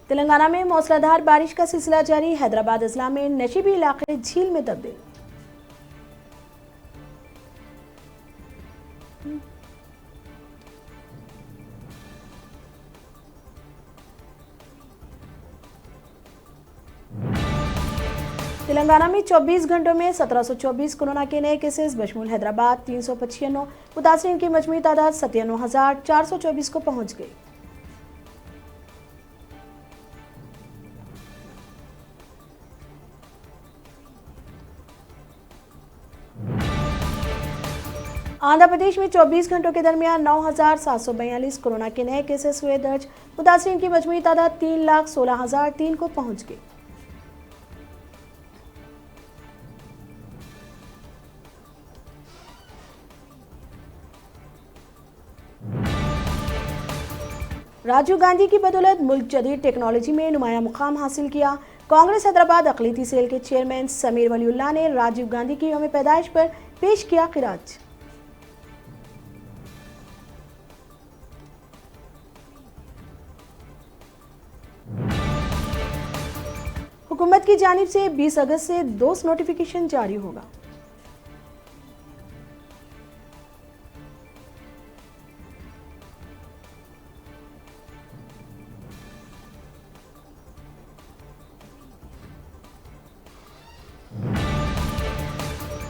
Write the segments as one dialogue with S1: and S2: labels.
S1: तेलंगाना में मूसलाधार बारिश का सिलसिला जारी। हैदराबाद अजला में नशीबी इलाके झील में तब्दील। तेलंगाना में 24 घंटों में 1724 कोरोना के नए केसेस बशमूल हैदराबाद 395। मुतासरीन की मजमूई तादाद 97,424 को पहुंच गई। आंध्र प्रदेश में 24 घंटों के दरमियान 9,742 कोरोना के नए केसेस हुए दर्ज। मुतासरीन की मजमूई तादाद 3,16,003 को पहुंच गई। राजीव गांधी की बदौलत मुल्क जदीद टेक्नोलॉजी में नुमाया मुकाम हासिल किया। कांग्रेस हैदराबाद अक़लीती सेल के चेयरमैन समीर वलीउल्लाह ने राजीव गांधी की यौम पैदाइश पर पेश किया खिराज। हुकूमत की जानिब से 20 अगस्त से दोस्त नोटिफिकेशन जारी होगा।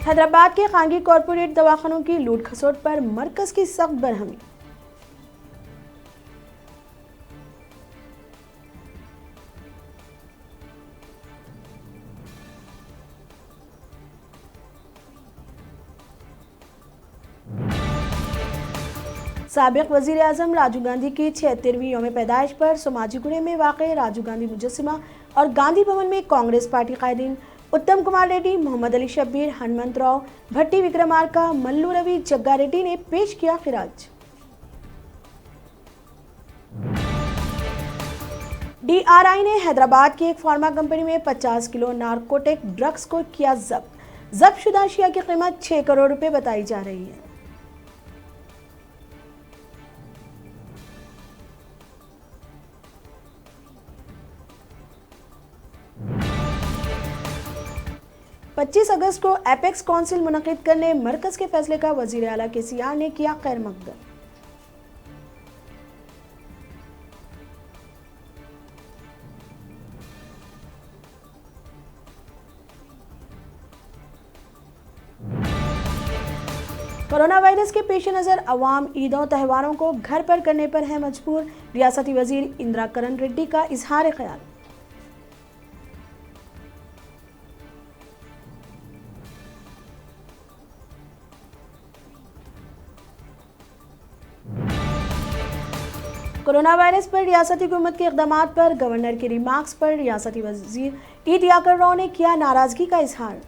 S1: हैदराबाद के खानगी कॉरपोरेट दवाखानों की लूट खसोट पर मरकज की सख्त बरहमी। साबिक वजीर आजम राजीव गांधी की 76वीं यौम पैदाइश पर सोमाजीगुड़े में वाक़े राजीव गांधी मुजस्सिमा और गांधी भवन में कांग्रेस पार्टी कायदीन उत्तम कुमार रेड्डी, मोहम्मद अली शब्बीर, हनुमंत राव, भट्टी विक्रमार्का, मल्लू रवि, जग्गा रेड्डी ने पेश किया खिराज। DRI ने हैदराबाद की एक फार्मा कंपनी में 50 किलो नारकोटिक ड्रग्स को किया जब्त। जब्तशुदा अशिया की कीमत 6 करोड़ रुपए बताई जा रही है। पच्चीस अगस्त को एपेक्स काउंसिल मुनक़िद करने मरकज के फैसले का वज़ीर आला KCR ने किया खैर मकदम। कोरोना वायरस के पेश नज़र अवाम ईदों त्योहारों को घर पर करने पर है मजबूर। रियासती वजीर इंदिरा करण रेड्डी का इजहार ख्याल। कोरोना वायरस पर रियासती हुकूमत के इक़दामात पर गवर्नर के रिमार्क्स पर रियासती वजीर ई दियाकर राव ने किया नाराजगी का इजहार।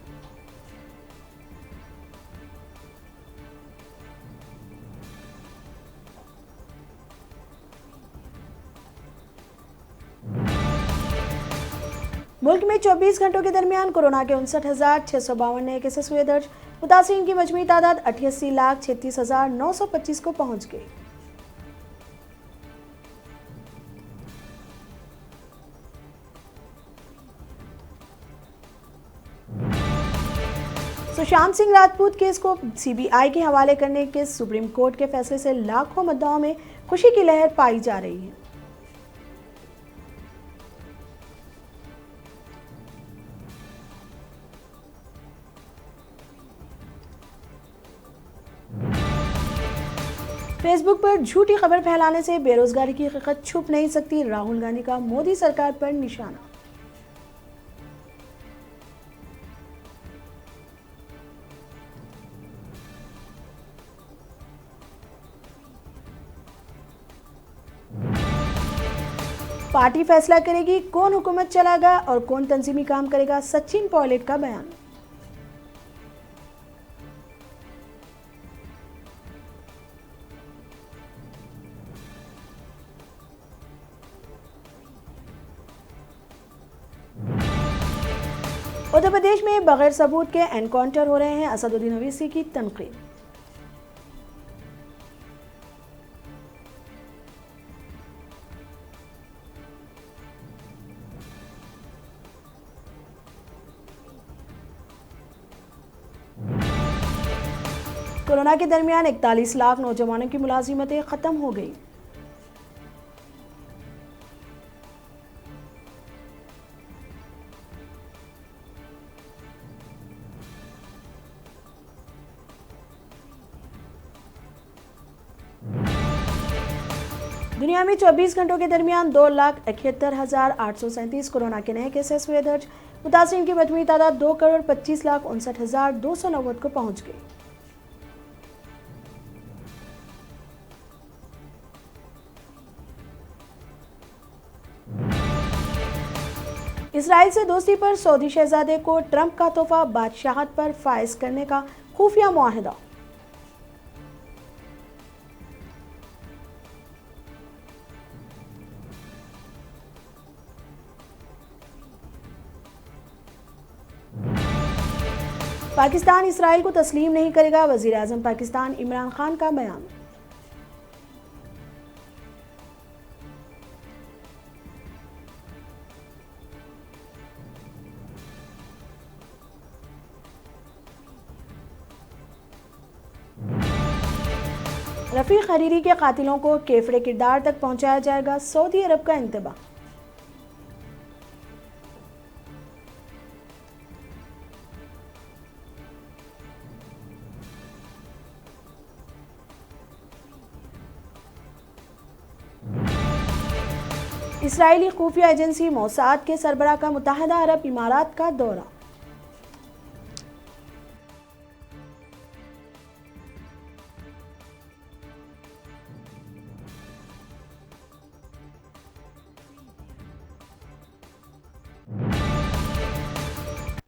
S1: मुल्क में 24 घंटों के दरमियान कोरोना के 59,652 नए केसेस हुए दर्ज। मुतासरीन की मजमूई तादाद 88,36,925 को पहुंच गई। सुशांत सिंह राजपूत केस को CBI के हवाले करने के सुप्रीम कोर्ट के फैसले से लाखों मुद्दाओं में खुशी की लहर पाई जा रही है। फेसबुक पर झूठी खबर फैलाने से बेरोजगारी की हकीकत छुप नहीं सकती। राहुल गांधी का मोदी सरकार पर निशाना। पार्टी फैसला करेगी कौन हुकूमत चलाएगा और कौन तंजीमी काम करेगा, सचिन पायलट का बयान। उत्तर प्रदेश में बगैर सबूत के एनकाउंटर हो रहे हैं, असदुद्दीन ओवैसी की तनकीद। कोरोना के दरमियान 41 लाख नौजवानों की मुलाजिमतें खत्म हो गई। दुनिया में 24 घंटों के दरमियान 2,71,837 कोरोना के नए केसेस हुए दर्ज। मुतासिरीन की मजमूई तादाद 2,25,59,290 को पहुंच गई। इसराइल से दोस्ती पर सऊदी शहजादे को ट्रंप का तोहफा, बादशाहत पर फायज करने का खुफिया मुआहदा। पाकिस्तान इसराइल को तस्लीम नहीं करेगा, वजीर आजम पाकिस्तान इमरान खान का बयान। रफीक हरीरी के कातिलों को केफड़े किरदार तक पहुंचाया जाएगा, सऊदी अरब का इंतबाह। इसराइली खुफिया एजेंसी मोसाद के सरबराह का मुत्तहदा अरब इमारात का दौरा।